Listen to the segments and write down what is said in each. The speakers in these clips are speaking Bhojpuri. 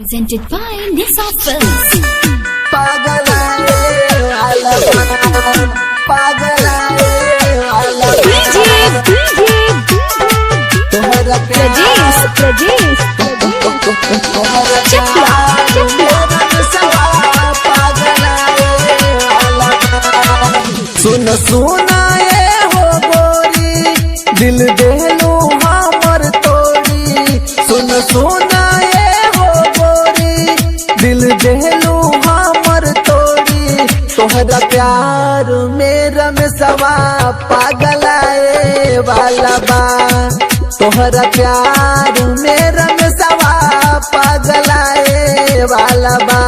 Presented by Nisa Films. सुन सुना ये हो गोरी दिल देलू हमर तोड़ी सुन सुना ये हो गोरी दिल देलू हमर तोड़ी तोहरा प्यार मेरा में सवा पागलाए वाला बा तोहरा प्यार मेरा में सवा पागलाए वाला बा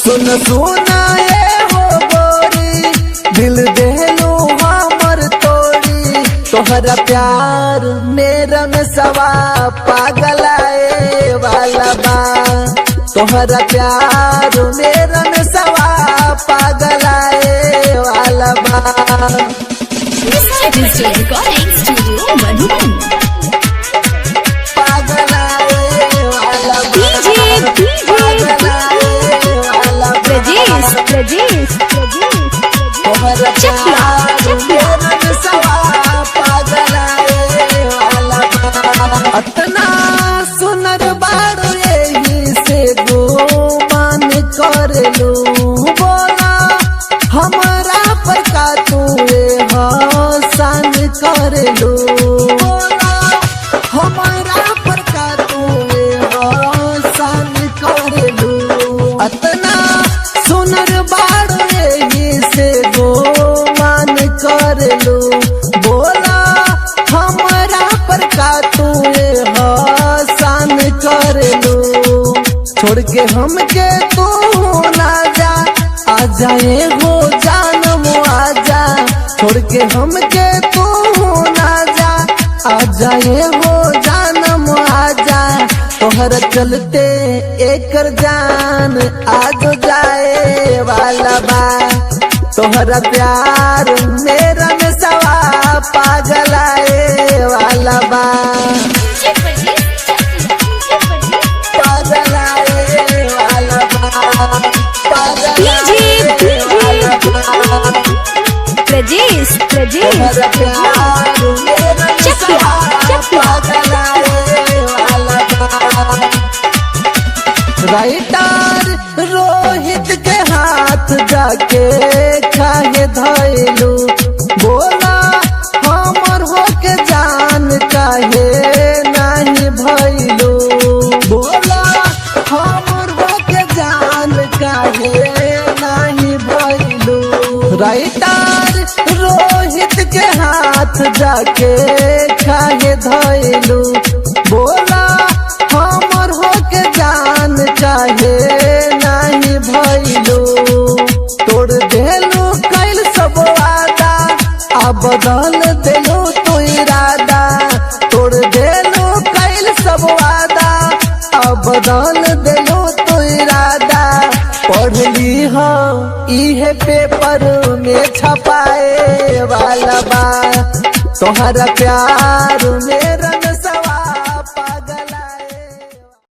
सुन सुना ये हो गोरी दिल देलू हमर तोड़ी तोहरा प्यार मेरा में सवा पागलाए वाला बा तोहरा प्यार मेरा में सवा पागलाए वाला बा Nisa Digital Recording Studio, Madhuban. पागलाए वाला बा तोहरा प्यार मेरा में सवा पागलाए वाला बा अतना सुनर बाड़ो यही से गुमान कर लू बोला हमारा पर का तुए हसान कर लू बोला हमारा पर का तुए हसान कर लू अतना सुनर बाड़ो यही से गुमान कर लू बोला हमारा पर का तुए हसान कर लू छोड़ के हमके तू ना जा आ जाए हो जानम आजा छोड़ के हमके तू ना जा आ जाए हो जानम आजा तोहर चलते एकर जान आज जाए वाला बा तोहरा प्यार मेरा में सवा पागलाए वाला बा पागलाए वाला बा पागलाए वाला बा तोहरा प्यार मेरा में सवा पागलाए वाला बा राइटर रोहित के हाथ जाके खाए धैलू बोला हमर होके जान काहे नहीं भैलू बोला हमर होके जान काहे नहीं भैलू राइटर रोहित के हाथ जाके खाए धैलू बोला हमर होके जान काहे नहीं भैलू तोड़ देलू कैल सब वादा आ बदल देलू तू इरादा तोड़ देलू कैल सब वादा आ बदल देलू तू इरादा पढ़ ली हो इहे पेपर में छपाए वाला बा तोहरा प्यार मेरा